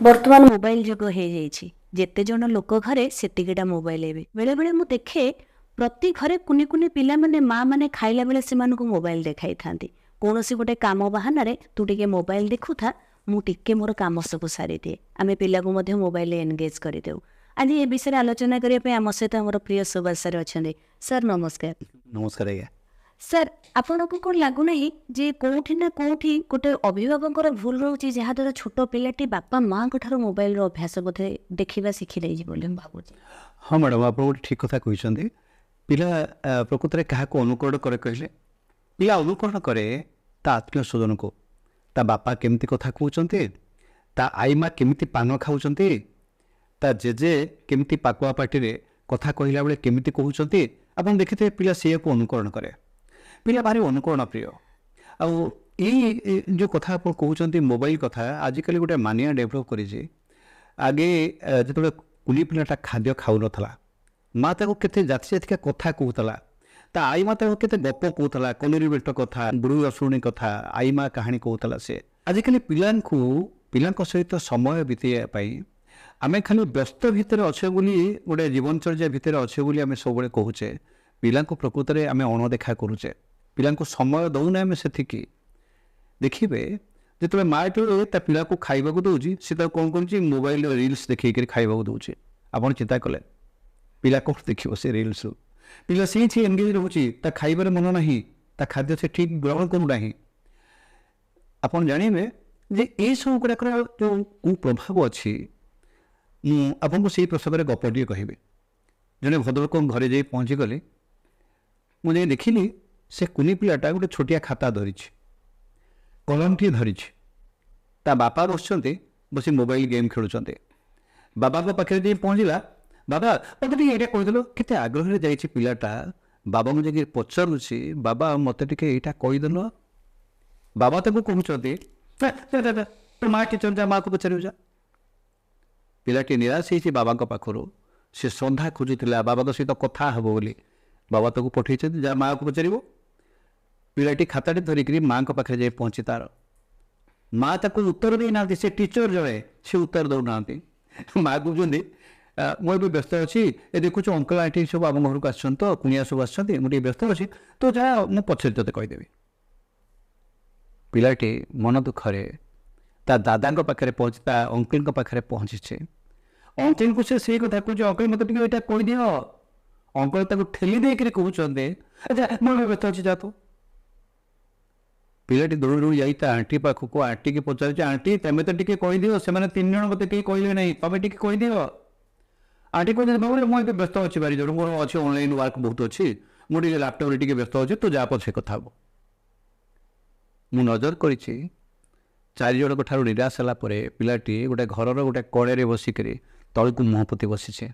ବର୍ତ୍ତମାନ ମୋବାଇଲ ଯୁଗ ହେଇଯାଇଛି। ଯେତେ ଜଣ ଲୋକ ଘରେ ସେତିକିଟା ମୋବାଇଲ ଏବେ। ବେଳେବେଳେ ମୁଁ ଦେଖେ ପ୍ରତି ଘରେ କୁନି କୁନି ପିଲାମାନେ ମାଆ ମାନେ ଖାଇଲା ବେଳେ ସେମାନଙ୍କୁ ମୋବାଇଲ ଦେଖାଇଥାନ୍ତି। କୌଣସି ଗୋଟେ କାମ ବାହାନାରେ ତୁ ଟିକେ ମୋବାଇଲ ଦେଖୁଥା, ମୁଁ ଟିକେ ମୋର କାମ ସବୁ ସାରିଦିଏ। ଆମେ ପିଲାକୁ ମଧ୍ୟ ମୋବାଇଲରେ ଏନଗେଜ କରିଦେଉ। ଆଜି ଏ ବିଷୟରେ ଆଲୋଚନା କରିବା ପାଇଁ ଆମ ସହିତ ଆମର ପ୍ରିୟ ସୁବାସ ସାର୍ ଅଛନ୍ତି। ସାର୍ ନମସ୍କାର। ନମସ୍କାର ଆଜ୍ଞା। ସାର୍, ଆପଣଙ୍କୁ କ'ଣ ଲାଗୁନାହିଁ ଯେ କେଉଁଠି ନା କେଉଁଠି ଗୋଟେ ଅଭିଭାବକଙ୍କର ଭୁଲ ରହୁଛି, ଯାହାଦ୍ୱାରା ଛୋଟ ପିଲାଟି ବାପା ମାଆଙ୍କ ଠାରୁ ମୋବାଇଲର ଅଭ୍ୟାସ ବୋଧେ ଦେଖିବା ଶିଖିଯାଇଛି ବୋଲି ମୁଁ ଭାବୁଛି। ହଁ ମ୍ୟାଡ଼ାମ୍, ଆପଣ ଗୋଟେ ଠିକ୍ କଥା କହିଛନ୍ତି। ପିଲା ପ୍ରକୃତରେ କାହାକୁ ଅନୁକରଣ କରେ କହିଲେ? ପିଲା ଅନୁକରଣ କରେ ତା ଆତ୍ମୀୟ ସ୍ୱଜନକୁ। ତା ବାପା କେମିତି କଥା କହୁଛନ୍ତି, ତା ଆଈ ମା କେମିତି ପାନ ଖାଉଛନ୍ତି, ତା ଜେଜେ କେମିତି ପାକୁଆ ପାଟିରେ କଥା କହିଲା ବେଳେ କେମିତି କହୁଛନ୍ତି, ଆପଣ ଦେଖିଥିବେ ପିଲା ସେଇଆକୁ ଅନୁକରଣ କରେ। ପିଲା ଭାରି ଅନୁକରଣ ପ୍ରିୟ। ଆଉ ଏଇ ଯେଉଁ କଥା ଆପଣ କହୁଛନ୍ତି ମୋବାଇଲ କଥା, ଆଜିକାଲି ଗୋଟେ ମାନିଆ ଡେଭଲପ୍ କରିଛି। ଆଗେ ଯେତେବେଳେ କୁନି ପିଲାଟା ଖାଦ୍ୟ ଖାଉନଥିଲା, ମା ତାକୁ କେତେ ଜାତି ଜାତିକା କଥା କହୁଥିଲା। ତା ଆଈ ମା ତାକୁ କେତେ ଗପ କହୁଥିଲା, କନେରୀ ବେଟ କଥା, ବୁଢ଼ୀ ରସୁଣୀ କଥା, ଆଈ ମା କାହାଣୀ କହୁଥିଲା ସେ। ଆଜିକାଲି ପିଲାଙ୍କ ସହିତ ସମୟ ବିତେଇବା ପାଇଁ ଆମେ ଖାଲି ବ୍ୟସ୍ତ ଭିତରେ ଅଛେ ବୋଲି, ଗୋଟେ ଜୀବନଚର୍ଯ୍ୟା ଭିତରେ ଅଛେ ବୋଲି ଆମେ ସବୁବେଳେ କହୁଛେ। ପିଲାଙ୍କୁ ପ୍ରକୃତରେ ଆମେ ଅଣଦେଖା କରୁଛେ, ପିଲାଙ୍କୁ ସମୟ ଦେଉନେ ଆମେ ସେତିକି। ଦେଖିବେ, ଯେତେବେଳେ ମାଆଟି ତା ପିଲାକୁ ଖାଇବାକୁ ଦେଉଛି, ସେ ତାକୁ କ'ଣ କରୁଛି, ମୋବାଇଲରେ ରିଲ୍ସ ଦେଖେଇକରି ଖାଇବାକୁ ଦେଉଛି। ଆପଣ ଚିନ୍ତା କଲେ ପିଲା କ'ଣ ଦେଖିବ ସେ ରିଲ୍ସରୁ? ପିଲା ସେଇଠି ଏନଗେଜ ରହୁଛି, ତା ଖାଇବାରେ ମନ ନାହିଁ, ତା ଖାଦ୍ୟ ସେ ଠିକ୍ ଗ୍ରହଣ କରୁନାହିଁ। ଆପଣ ଜାଣିବେ ଯେ ଏଇସବୁ ଗୁଡ଼ାକର ଯେଉଁ କୁପ୍ରଭାବ ଅଛି। ମୁଁ ଆପଣଙ୍କୁ ସେଇ ପ୍ରସଙ୍ଗରେ ଗପଟିଏ କହିବି। ଜଣେ ଭଦ୍ରଲୋକଙ୍କ ଘରେ ଯାଇ ପହଞ୍ଚିଗଲି। ମୁଁ ଯାଇ ଦେଖିଲି ସେ କୁନି ପିଲାଟା ଗୋଟେ ଛୋଟିଆ ଖାତା ଧରିଛି, କଲମଟିଏ ଧରିଛି। ତା ବାପା ବସୁଛନ୍ତି, ବସି ମୋବାଇଲ ଗେମ୍ ଖେଳୁଛନ୍ତି। ବାବାଙ୍କ ପାଖରେ ଯାଇ ପହଞ୍ଚିଲା। ବାବା ମୋତେ ଟିକେ ଏଇଟା କହିଦେଲ। କେତେ ଆଗ୍ରହରେ ଯାଇଛି ପିଲାଟା, ବାବାଙ୍କୁ ଯାଇକି ପଚାରୁଛି, ବାବା ମୋତେ ଟିକେ ଏଇଟା କହିଦେଲ। ବାବା ତାକୁ କହୁଛନ୍ତି, ତୋ ମା କିଚନ ଯା, ମାଆକୁ ପଚାରିବୁ ଯା। ପିଲାଟି ନିରାଶ ହେଇଛି ବାବାଙ୍କ ପାଖରୁ। ସେ ଶ୍ରଦ୍ଧା ଖୋଜୁଥିଲା ବାବାଙ୍କ ସହିତ କଥା ହେବ ବୋଲି। ବାବା ତାକୁ ପଠେଇଛନ୍ତି, ଯା ମାଆକୁ ପଚାରିବ। ପିଲାଟି ଖାତାଟି ଧରିକିରି ମାଆଙ୍କ ପାଖରେ ଯାଇ ପହଞ୍ଚି, ତାର ମା ତାକୁ ଉତ୍ତର ଦେଇନାହାନ୍ତି। ସେ ଟିଚର ଜଣେ, ସେ ଉତ୍ତର ଦେଉନାହାନ୍ତି। ମା କହୁଛନ୍ତି, ମୁଁ ଏବେ ବ୍ୟସ୍ତ ଅଛି, ଏ ଦେଖୁଛୁ ଅଙ୍କଲ ଆଣ୍ଟି ସବୁ ଆମ ଘରକୁ ଆସିଛନ୍ତି, ତ କୁଣିଆ ସବୁ ଆସିଛନ୍ତି, ମୁଁ ଟିକେ ବ୍ୟସ୍ତ ଅଛି, ତ ଯା, ମୁଁ ପଛରେ ତୋତେ କହିଦେବି। ପିଲାଟି ମନ ଦୁଃଖରେ ତା ଦାଦାଙ୍କ ପାଖରେ ପହଞ୍ଚି, ତା ଅଙ୍କଲଙ୍କ ପାଖରେ ପହଞ୍ଚିଛି। ଅଙ୍କଲଙ୍କୁ ସେ ସେଇ କଥା କହୁଛି, ଅଙ୍କଲ ମୋତେ ଟିକେ ଏଇଟା କହିଦିଅ। ଅଙ୍କଲ ତାକୁ ଠେଲି ଦେଇକରି କହୁଛନ୍ତି, ଆଚ୍ଛା ମୁଁ ଏବେ ବ୍ୟସ୍ତ ଅଛି, ଯା ତୁ। ପିଲାଟି ଦୌଡ଼ି ଦୌଡ଼ି ଯାଇ ତା ଆଣ୍ଟି ପାଖକୁ, ଆଣ୍ଟିକି ପଚାରୁଛି, ଆଣ୍ଟି ତମେ ତ ଟିକେ କହିଦିଅ, ସେମାନେ 3 ଜଣ ମୋତେ କେହି କହିଲେ ନାହିଁ, ତମେ ଟିକେ କହିଦିଅ। ଆଣ୍ଟି କହୁଛନ୍ତି, ବାବୁରେ ମୁଁ ଏବେ ବ୍ୟସ୍ତ ଅଛି, ବାରି ଜଣ ମୋର ଅଛି, ଅନଲାଇନ୍ ୱାର୍କ ବହୁତ ଅଛି, ମୁଁ ଟିକେ ଲ୍ୟାପଟପ୍ରେ ଟିକେ ବ୍ୟସ୍ତ ଅଛି, ତୁ ଯା, ପଛେ କଥା ହବ। ମୁଁ ନଜର କରିଛି, 4 ଜଣଙ୍କ ଠାରୁ ନିରାଶ ହେଲା ପରେ ପିଲାଟି ଗୋଟେ ଘରର ଗୋଟେ କଣରେ ବସିକରି ତଳକୁ ମୁହଁ ପୋତି ବସିছে।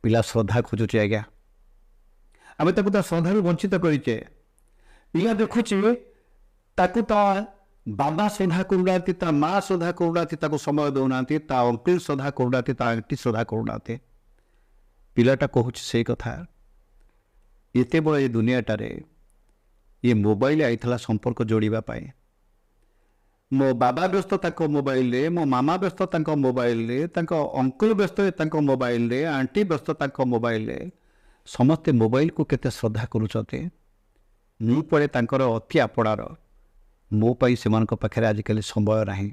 ପିଲା ଶ୍ରଦ୍ଧା ଖୋଜୁଛି ଆଜ୍ଞା। ଆମେ ତାକୁ ତା ଶ୍ରଦ୍ଧାରୁ ବଞ୍ଚିତ କରିଛେ। ପିଲା ଦେଖୁଛି ତାକୁ ତା ବାବା ଶ୍ରଦ୍ଧା କରୁନାହାନ୍ତି, ତା ମା ଶ୍ରଦ୍ଧା କରୁନାହାନ୍ତି, ତାକୁ ସମୟ ଦେଉନାହାନ୍ତି, ତା ଅଙ୍କଲ ଶ୍ରଦ୍ଧା କରୁନାହାନ୍ତି, ତା ଆଣ୍ଟି ଶ୍ରଦ୍ଧା କରୁନାହାନ୍ତି। ପିଲାଟା କହୁଛି ସେଇ କଥା, ଏତେ ବଡ଼ ଏ ଦୁନିଆଟାରେ ଇଏ ମୋବାଇଲ ଆଇଥିଲା ସମ୍ପର୍କ ଯୋଡ଼ିବା ପାଇଁ। ମୋ ବାବା ବ୍ୟସ୍ତ ତାଙ୍କ ମୋବାଇଲରେ, ମୋ ମାମା ବ୍ୟସ୍ତ ତାଙ୍କ ମୋବାଇଲରେ, ତାଙ୍କ ଅଙ୍କଲ ବ୍ୟସ୍ତ ତାଙ୍କ ମୋବାଇଲରେ, ଆଣ୍ଟି ବ୍ୟସ୍ତ ତାଙ୍କ ମୋବାଇଲରେ। ସମସ୍ତେ ମୋବାଇଲକୁ କେତେ ଶ୍ରଦ୍ଧା କରୁଛନ୍ତି। ମୁଁ ପରେ ତାଙ୍କର ଅତି ଆପଣାର। ମୋ ପାଇଁ ସେମାନଙ୍କ ପାଖରେ ଆଜିକାଲି ସମୟ ନାହିଁ।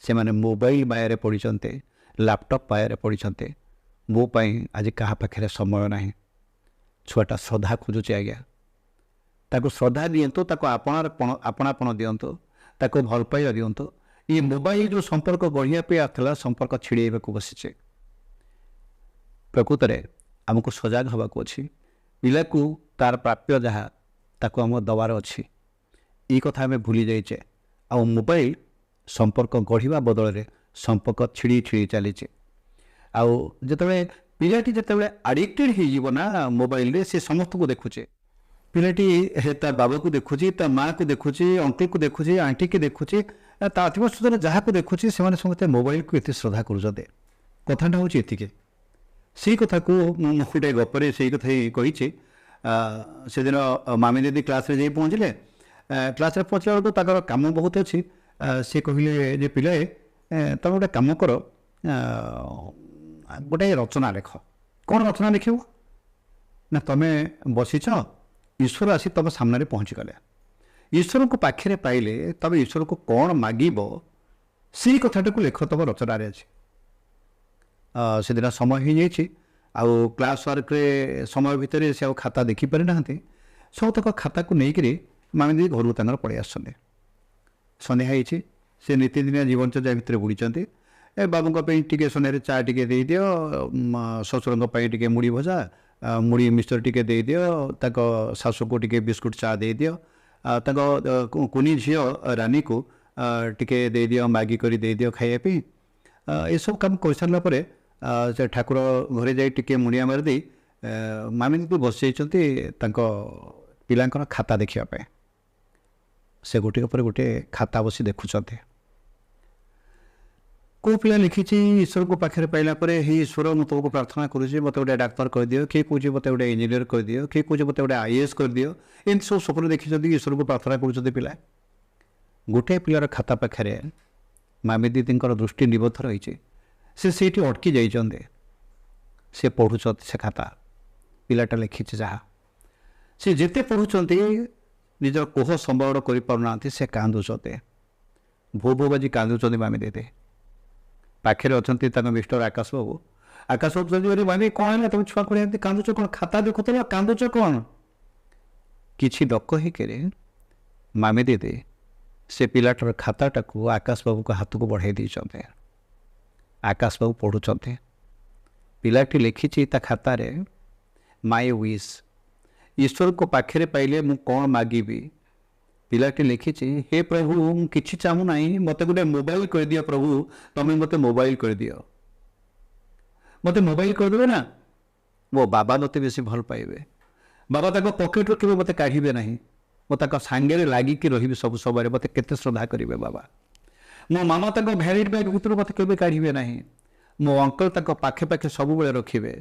ସେମାନେ ମୋବାଇଲ ମାୟାରେ ପଡ଼ିଛନ୍ତି, ଲ୍ୟାପଟପ୍ ମାୟାରେ ପଡ଼ିଛନ୍ତି। ମୋ ପାଇଁ ଆଜି କାହା ପାଖରେ ସମୟ ନାହିଁ। ଛୁଆଟା ଶ୍ରଦ୍ଧା ଖୋଜୁଛି ଆଜ୍ଞା। ତାକୁ ଶ୍ରଦ୍ଧା ଦିଅନ୍ତୁ, ତାକୁ ଆପଣାପଣ ଦିଅନ୍ତୁ, ତାକୁ ଭଲ ପାଇବା ଦିଅନ୍ତୁ। ଇଏ ମୋବାଇଲ ଯେଉଁ ସମ୍ପର୍କ ଗଢ଼ିବା ପାଇଁ ଆସିଥିଲା, ସମ୍ପର୍କ ଛିଡ଼େଇବାକୁ ବସିছে। ପ୍ରକୃତରେ ଆମକୁ ସଜାଗ ହେବାକୁ ଅଛି। ପିଲାକୁ ତାର ପ୍ରାପ୍ୟ ଯାହା, ତାକୁ ଆମ ଦେବାର ଅଛି। ଏଇ କଥା ଆମେ ଭୁଲି ଯାଇଛେ। ଆଉ ମୋବାଇଲ ସମ୍ପର୍କ ଗଢ଼ିବା ବଦଳରେ ସମ୍ପର୍କ ଛିଡ଼େଇ ଚାଲିছে। ଆଉ ଯେତେବେଳେ ପିଲାଟି ଯେତେବେଳେ ଆଡ଼ିକ୍ଟେଡ଼ ହେଇଯିବ ନା ମୋବାଇଲରେ, ସେ ସମସ୍ତଙ୍କୁ ଦେଖୁଛେ। ପିଲାଟି ତା ବାବାକୁ ଦେଖୁଛି, ତା ମାଆକୁ ଦେଖୁଛି, ଅଙ୍କଲକୁ ଦେଖୁଛି, ଆଣ୍ଟିକି ଦେଖୁଛି, ତା ଆତ୍ମୀୟ ସ୍ୱଜନ ଯାହାକୁ ଦେଖୁଛି, ସେମାନେ ସମସ୍ତେ ମୋବାଇଲକୁ ଏତେ ଶ୍ରଦ୍ଧା କରୁଛନ୍ତି। କଥାଟା ହେଉଛି ଏତିକି। ସେଇ କଥାକୁ ମୁଁ ଗୋଟେ ଗପରେ ସେଇ କଥା ହିଁ କହିଛି। ସେଦିନ ମାମି ଦିଦି କ୍ଲାସ୍ରେ ଯାଇ ପହଞ୍ଚିଲେ। କ୍ଲାସ୍ରେ ପହଞ୍ଚିଲା ବେଳକୁ ତାଙ୍କର କାମ ବହୁତ ଅଛି। ସେ କହିଲେ ଯେ ପିଲାଏ ତୁମେ ଗୋଟେ କାମ କର, ଗୋଟେ ରଚନା ଲେଖ। କ'ଣ ରଚନା ଲେଖିବ ନା, ତୁମେ ବସିଛ, ଈଶ୍ୱର ଆସି ତୁମ ସାମ୍ନାରେ ପହଞ୍ଚିଗଲେ, ଈଶ୍ୱରଙ୍କ ପାଖରେ ପାଇଲେ ତୁମେ ଈଶ୍ୱରକୁ କ'ଣ ମାଗିବ ସେଇ କଥାଟାକୁ ଲେଖ ତୁମ ରଚନାରେ ଅଛି। ସେଦିନ ସମୟ ହେଇଯାଇଛି, ଆଉ କ୍ଲାସ୍ ୱାର୍କରେ ସମୟ ଭିତରେ ସେ ଆଉ ଖାତା ଦେଖିପାରିନାହାନ୍ତି। ସବୁତକ ଖାତାକୁ ନେଇକରି ମାମି ଦିଦି ଘରକୁ ତାଙ୍କର ପଳେଇ ଆସୁଛନ୍ତି। ସନ୍ଧ୍ୟା ହେଇଛି, ସେ ନୀତିଦିନିଆ ଜୀବନଚର୍ଯ୍ୟା ଭିତରେ ବୁଡ଼ିଛନ୍ତି। ବାବୁଙ୍କ ପାଇଁ ଟିକେ ସନ୍ଧ୍ୟାରେ ଚା ଟିକେ ଦେଇଦିଅ, ଶ୍ୱଶୁରଙ୍କ ପାଇଁ ଟିକେ ମୁଢ଼ି ଭଜା, ମୁଢ଼ି ମିକ୍ସଚର ଟିକେ ଦେଇଦିଅ, ତାଙ୍କ ଶାଶୁକୁ ଟିକେ ବିସ୍କୁଟ ଚା ଦେଇଦିଅ, ତାଙ୍କ କୁନି ଝିଅ ରାନୀକୁ ଟିକେ ଦେଇଦିଅ, ମାଗି କରି ଦେଇଦିଅ ଖାଇବା ପାଇଁ। ଏସବୁ କାମ କରିସାରିଲା ପରେ ସେ ଠାକୁର ଘରେ ଯାଇ ଟିକେ ମୁଣ୍ଡିଆ ମାରିଦେଇ ମାମି ଦିଦି ବସିଯାଇଛନ୍ତି ତାଙ୍କ ପିଲାଙ୍କର ଖାତା ଦେଖିବା ପାଇଁ। ସେ ଗୋଟିକ ପରେ ଗୋଟିଏ ଖାତା ବସି ଦେଖୁଛନ୍ତି। କେଉଁ ପିଲା ଲେଖିଛି ଈଶ୍ୱରଙ୍କ ପାଖରେ ପାଇଲା ପରେ, ହେ ଈଶ୍ୱର ମୁଁ ତୁମକୁ ପ୍ରାର୍ଥନା କରୁଛି ମୋତେ ଗୋଟେ ଡାକ୍ତର କରିଦିଅ, କିଏ କହୁଛି ମୋତେ ଗୋଟେ ଇଞ୍ଜିନିୟର କରିଦିଅ, କିଏ କହୁଛି ମୋତେ ଗୋଟେ IAS କରିଦିଅ। ଏମିତି ସବୁ ସ୍ୱପ୍ନ ଦେଖିଛନ୍ତି, ଈଶ୍ୱରଙ୍କୁ ପ୍ରାର୍ଥନା କରୁଛନ୍ତି ପିଲା। ଗୋଟିଏ ପିଲାର ଖାତା ପାଖରେ ମାମି ଦିଦିଙ୍କର ଦୃଷ୍ଟି ନିବଦ୍ଧ ରହିଛି। ସେ ସେଇଠି ଅଟକି ଯାଇଛନ୍ତି, ସେ ପଢ଼ୁଛନ୍ତି ସେ ଖାତା। ପିଲାଟା ଲେଖିଛି ଯାହା, ସେ ଯେତେ ପଢ଼ୁଛନ୍ତି ନିଜର କୋହ ସମ୍ବରଣ କରିପାରୁନାହାନ୍ତି, ସେ କାନ୍ଦୁଛନ୍ତି, ଭୋ ଭୋ ବାଜି କାନ୍ଦୁଛନ୍ତି ମାମି ଦିଦି। ପାଖରେ ଅଛନ୍ତି ତାଙ୍କ ମିଷ୍ଟର ଆକାଶ ବାବୁ। ଆକାଶ ବାବୁ କହୁଛନ୍ତି, ମାନେ କ'ଣ ହେଲା ତମେ ଛୁଆ କରି ଏମିତି କାନ୍ଦୁଛ କ'ଣ? ଖାତା ଦେଖୁଥିଲ, କାନ୍ଦୁଛ କ'ଣ? କିଛି ଡକ ହେଇକରି ମାମି ଦିଦି ସେ ପିଲାଟାର ଖାତାଟାକୁ ଆକାଶ ବାବୁଙ୍କ ହାତକୁ ବଢ଼ାଇ ଦେଇଛନ୍ତି। ଆକାଶ ବାବୁ ପଢ଼ୁଛନ୍ତି। ପିଲାଟି ଲେଖିଛି ତା ଖାତାରେ, ମାଇ ୱିଶ୍, ଈଶ୍ୱରଙ୍କ ପାଖରେ ପାଇଲେ ମୁଁ କ'ଣ ମାଗିବି। ପିଲାଟି ଲେଖିଛି, ହେ ପ୍ରଭୁ ମୁଁ କିଛି ଚାହୁଁନାହିଁ, ମୋତେ ଗୋଟେ ମୋବାଇଲ କରିଦିଅ ପ୍ରଭୁ, ତୁମେ ମୋତେ ମୋବାଇଲ କରିଦିଅ। ମୋତେ ମୋବାଇଲ କରିଦେବେ ନା, ମୋ ବାବା ମୋତେ ବେଶୀ ଭଲ ପାଇବେ। ବାବା ତାଙ୍କ ପକେଟରୁ କେବେ ମୋତେ କାଢ଼ିବେ ନାହିଁ, ମୁଁ ତାଙ୍କ ସାଙ୍ଗରେ ଲାଗିକି ରହିବି ସବୁ ସମୟରେ, ମୋତେ କେତେ ଶ୍ରଦ୍ଧା କରିବେ ବାବା। ମୋ ମାମା ତାଙ୍କ ଭ୍ୟାନିଟି ବ୍ୟାଗ୍ ଭିତରୁ ମୋତେ କେବେ କାଢ଼ିବେ ନାହିଁ। ମୋ ଅଙ୍କଲ ତାଙ୍କ ପାଖେ ପାଖେ ସବୁବେଳେ ରଖିବେ।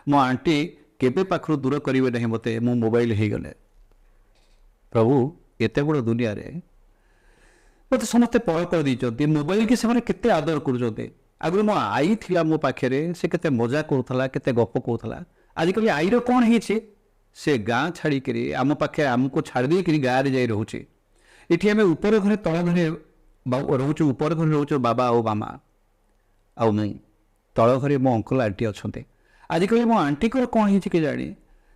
ମୋ ଆଣ୍ଟି କେବେ ପାଖରୁ ଦୂର କରିବେ ନାହିଁ ମୋତେ, ମୁଁ ମୋବାଇଲ ହେଇଗଲେ। ପ୍ରଭୁ ଏତେ ବଡ଼ ଦୁନିଆରେ ମୋତେ ସମସ୍ତେ ପର କରିଦେଇଛନ୍ତି, ମୋବାଇଲକି ସେମାନେ କେତେ ଆଦର କରୁଛନ୍ତି। ଆଗରୁ ମୋ ଆଈ ଥିଲା ମୋ ପାଖରେ, ସେ କେତେ ମଜା କରୁଥିଲା, କେତେ ଗପ କହୁଥିଲା। ଆଜିକାଲି ଆଈର କ'ଣ ହେଇଛି, ସେ ଗାଁ ଛାଡ଼ିକରି ଆମ ପାଖେ ଆମକୁ ଛାଡ଼ି ଦେଇକରି ଗାଁରେ ଯାଇ ରହୁଛି। ଏଠି ଆମେ ଉପର ଘରେ ତଳ ଘରେ ରହୁଛୁ, ଉପର ଘରେ ରହୁଛୁ ବାବା ଆଉ ମାମା ଆଉ ମୁଁ, ତଳ ଘରେ ମୋ ଅଙ୍କଲ ଆଣ୍ଟି ଅଛନ୍ତି। ଆଜିକାଲି ମୋ ଆଣ୍ଟିଙ୍କର କ'ଣ ହେଇଛି କେଜାଣି,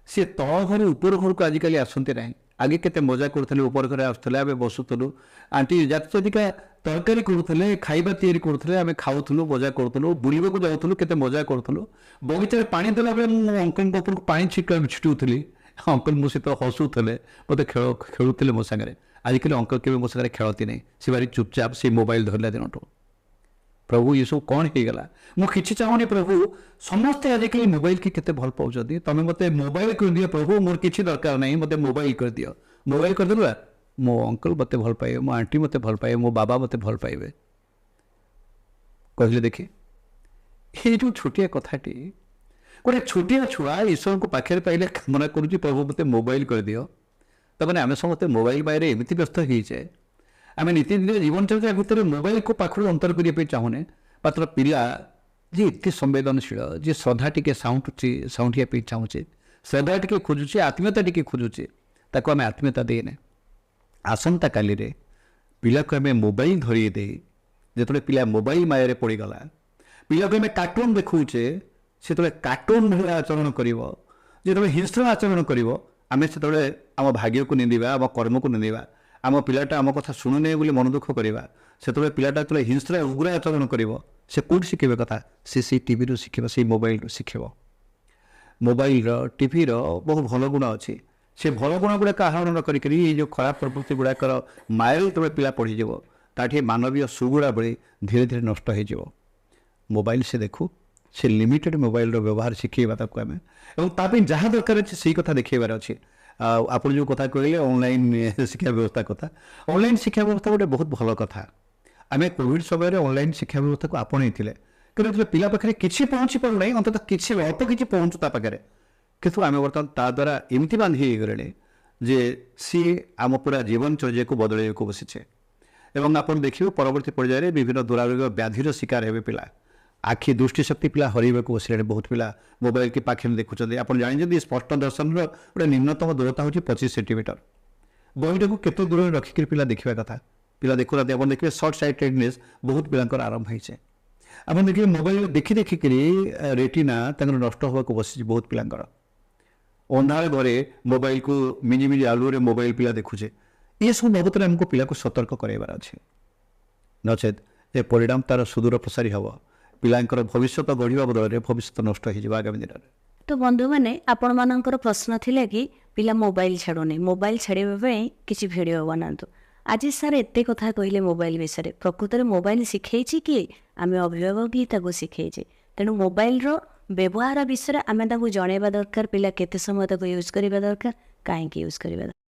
ସେ ତଳ ଘରେ ଉପର ଘରକୁ ଆଜିକାଲି ଆସନ୍ତି ନାହିଁ। ଆଗେ କେତେ ମଜା କରୁଥିଲେ, ଉପର ଘରେ ଆସୁଥିଲେ, ଆମେ ବସୁଥିଲୁ, ଆଣ୍ଟି ଜାତିକା ତରକାରୀ କରୁଥିଲେ, ଖାଇବା ତିଆରି କରୁଥିଲେ, ଆମେ ଖାଉଥିଲୁ, ମଜା କରୁଥିଲୁ, ବୁଲିବାକୁ ଯାଉଥିଲୁ, କେତେ ମଜା କରୁଥିଲୁ। ବଗିଚାରେ ପାଣି ଦେଲାବେଳେ ମୁଁ ଅଙ୍କଲଙ୍କ ଉପରକୁ ପାଣି ଛିଟୁଥିଲି, ଅଙ୍କଲ ମୋ ସହିତ ହସୁଥିଲେ, ମୋତେ ଖେଳୁଥିଲେ ମୋ ସାଙ୍ଗରେ। ଆଜିକାଲି ଅଙ୍କଲ କେବେ ମୋ ସାଙ୍ଗରେ ଖେଳନ୍ତି ନାହିଁ, ସେ ଭାରି ଚୁପଚାପ, ସେ ମୋବାଇଲ ଧରିଲା ଦିନଠୁ। ପ୍ରଭୁ ଏସବୁ କ'ଣ ହେଇଗଲା? ମୁଁ କିଛି ଚାହୁଁନି ପ୍ରଭୁ, ସମସ୍ତେ ଆଜିକାଲି ମୋବାଇଲକି କେତେ ଭଲ ପାଉଛନ୍ତି। ତୁମେ ମୋତେ ମୋବାଇଲ କରିଦିଅ ପ୍ରଭୁ, ମୋର କିଛି ଦରକାର ନାହିଁ, ମୋତେ ମୋବାଇଲ କରିଦିଅ। ମୋବାଇଲ କରିଦେଲୁ, ମୋ ଅଙ୍କଲ ମୋତେ ଭଲ ପାଇବେ, ମୋ ଆଣ୍ଟି ମୋତେ ଭଲ ପାଇବେ, ମୋ ବାବା ମୋତେ ଭଲ ପାଇବେ। କହିଲେ ଦେଖି, ଏଇ ଯେଉଁ ଛୋଟିଆ କଥାଟି, ଗୋଟେ ଛୋଟିଆ ଛୁଆ ଈଶ୍ୱରଙ୍କ ପାଖରେ ପାଇଲେ କାମନା କରୁଛି ପ୍ରଭୁ ମୋତେ ମୋବାଇଲ କରିଦିଅ। ତାମାନେ ଆମେ ସମସ୍ତେ ମୋବାଇଲ ପାଇରେ ଏମିତି ବ୍ୟସ୍ତ ହେଇଛେ, ଆମେ ନୀତିଦିନ ଜୀବନଚର୍ଯ୍ୟା ଭିତରେ ମୋବାଇଲକୁ ପାଖରୁ ଅନ୍ତର କରିବା ପାଇଁ ଚାହୁଁନେ। ମାତ୍ର ପିଲା ଯିଏ ଏତେ ସମ୍ବେଦନଶୀଳ, ଯିଏ ଶ୍ରଦ୍ଧା ଟିକେ ସାଉଁଟିବା ପାଇଁ ଚାହୁଁଛେ, ଶ୍ରଦ୍ଧା ଟିକେ ଖୋଜୁଛି, ଆତ୍ମୀୟତା ଟିକେ ଖୋଜୁଛେ, ତାକୁ ଆମେ ଆତ୍ମୀୟତା ଦେଇନେ। ଆସନ୍ତାକାଲିରେ ପିଲାକୁ ଆମେ ମୋବାଇଲ ଧରେଇ ଦେଇ, ଯେତେବେଳେ ପିଲା ମୋବାଇଲ ମାୟାରେ ପଡ଼ିଗଲା, ପିଲାକୁ ଆମେ କାର୍ଟୁନ ଦେଖାଉଛେ, ସେତେବେଳେ କାର୍ଟୁନ ଭଳିଆ ଆଚରଣ କରିବ, ଯେତେବେଳେ ହିଂସ୍ର ଆଚରଣ କରିବ, ଆମେ ସେତେବେଳେ ଆମ ଭାଗ୍ୟକୁ ନିନ୍ଦିବା, ଆମ କର୍ମକୁ ନିନ୍ଦିବା। ଆମ ପିଲାଟା ଆମ କଥା ଶୁଣୁନି ବୋଲି ମନ ଦୁଃଖ କରିବା। ସେତେବେଳେ ପିଲାଟା ଯେତେବେଳେ ହିଂସ୍ର ଉଗ୍ର ଆଚରଣ କରିବ, ସେ କେଉଁଠି ଶିଖିବ କଥା? ସେ ସେଇ ଟିଭିରୁ ଶିଖିବ, ସେଇ ମୋବାଇଲରୁ ଶିଖିବ। ମୋବାଇଲର, ଟିଭିର ବହୁ ଭଲ ଗୁଣ ଅଛି। ସେ ଭଲ ଗୁଣ ଗୁଡ଼ାକ ଆହରଣ ନ କରିକି ଏଇ ଯେଉଁ ଖରାପ ପ୍ରବୃତ୍ତି ଗୁଡ଼ାକର ମାୟାରେ ଯେତେବେଳେ ପିଲା ପଡ଼ିଯିବ, ତାଠି ମାନବୀୟ ସୁଗୁଣା ଭଳି ଧୀରେ ଧୀରେ ନଷ୍ଟ ହୋଇଯିବ। ମୋବାଇଲ ସେ ଦେଖୁ, ସେ ଲିମିଟେଡ଼ ମୋବାଇଲର ବ୍ୟବହାର ଶିଖେଇବା ତାକୁ ଆମେ, ଏବଂ ତା ପାଇଁ ଯାହା ଦରକାର ଅଛି ସେଇ କଥା ଦେଖେଇବାର ଅଛି। ଆଉ ଆପଣ ଯେଉଁ କଥା କହିଲେ ଅନଲାଇନ୍ ଶିକ୍ଷା ବ୍ୟବସ୍ଥା କଥା, ଅନଲାଇନ୍ ଶିକ୍ଷା ବ୍ୟବସ୍ଥା ଗୋଟେ ବହୁତ ଭଲ କଥା। ଆମେ କୋଭିଡ଼ ସମୟରେ ଅନଲାଇନ୍ ଶିକ୍ଷା ବ୍ୟବସ୍ଥାକୁ ଆପଣେଇଥିଲେ, କିନ୍ତୁ ଯେତେବେଳେ ପିଲା ପାଖରେ କିଛି ପହଞ୍ଚି ପାରୁନାହିଁ, ଅନ୍ତତଃ କିଛି ଅଳ୍ପ କିଛି ପହଞ୍ଚୁ ତା ପାଖରେ। କିନ୍ତୁ ଆମେ ବର୍ତ୍ତମାନ ତା ଦ୍ୱାରା ଏମିତି ବାନ୍ଧି ହେଇଗଲେଣି ଯେ ସିଏ ଆମ ପୁରା ଜୀବନଚର୍ଯ୍ୟାକୁ ବଦଳାଇବାକୁ ବସିଛେ। ଏବଂ ଆପଣ ଦେଖିବେ ପରବର୍ତ୍ତୀ ପର୍ଯ୍ୟାୟରେ ବିଭିନ୍ନ ଦୁରାରୋଗ୍ୟ ବ୍ୟାଧିର ଶିକାର ହେବେ ପିଲା। ଆଖି ଦୃଷ୍ଟିଶକ୍ତି ପିଲା ହରାଇବାକୁ ବସିଲେଣି। ବହୁତ ପିଲା ମୋବାଇଲ କି ପାଖରେ ଦେଖୁଛନ୍ତି। ଆପଣ ଜାଣିଛନ୍ତି ସ୍ପଷ୍ଟ ଦର୍ଶନର ଗୋଟେ ନିମ୍ନତମ ଦୂରତା ହେଉଛି 25 ସେଣ୍ଟିମିଟର। ବହିଟାକୁ କେତେ ଦୂରରେ ରଖିକି ପିଲା ଦେଖିବା କଥା ପିଲା ଦେଖୁନାହାନ୍ତି। ଆପଣ ଦେଖିବେ ସର୍ଟ ସାଇଟେଡନେସ୍ ବହୁତ ପିଲାଙ୍କର ଆରମ୍ଭ ହେଇছে। ଆପଣ ଦେଖିବେ ମୋବାଇଲ ଦେଖି ଦେଖିକିରି ରେଟିନା ତାଙ୍କର ନଷ୍ଟ ହେବାକୁ ବସିଛି ବହୁତ ପିଲାଙ୍କର। ଅନ୍ଧାର ଘରେ ମୋବାଇଲକୁ ମିନି ମିନି ଆଲୁଅରେ ମୋବାଇଲ ପିଲା ଦେଖୁଛେ। ଏସବୁ ବାବଦରେ ଆମକୁ ପିଲାକୁ ସତର୍କ କରାଇବାର ଅଛି, ନଚେତ୍ ଏ ପରିଣାମ ତାର ସୁଦୂର ପ୍ରସାରୀ ହେବ। ପିଲାଙ୍କର ଭବିଷ୍ୟତ ଗଢ଼ିବା ବଦଳରେ ଭବିଷ୍ୟତ ନଷ୍ଟ ହୋଇଯିବ ଆଗାମୀ ଦିନରେ। ତ ବନ୍ଧୁମାନେ, ଆପଣମାନଙ୍କର ପ୍ରଶ୍ନ ଥିଲା କି ପିଲା ମୋବାଇଲ ଛାଡ଼ୁନି, ମୋବାଇଲ ଛାଡ଼ିବା ପାଇଁ କିଛି ଭିଡ଼ିଓ ବନାନ୍ତୁ। ଆଜି ସାର୍ ଏତେ କଥା କହିଲେ ମୋବାଇଲ ବିଷୟରେ। ପ୍ରକୃତରେ ମୋବାଇଲ ଶିଖେଇଛି କି ଆମେ ଅଭିଭାବକ ହିଁ ତାକୁ ଶିଖେଇଛେ। ତେଣୁ ମୋବାଇଲର ବ୍ୟବହାର ବିଷୟରେ ଆମେ ତାକୁ ଜଣାଇବା ଦରକାର। ପିଲା କେତେ ସମୟ ତାକୁ ୟୁଜ୍ କରିବା ଦରକାର, କାହିଁକି ୟୁଜ୍ କରିବା ଦରକାର।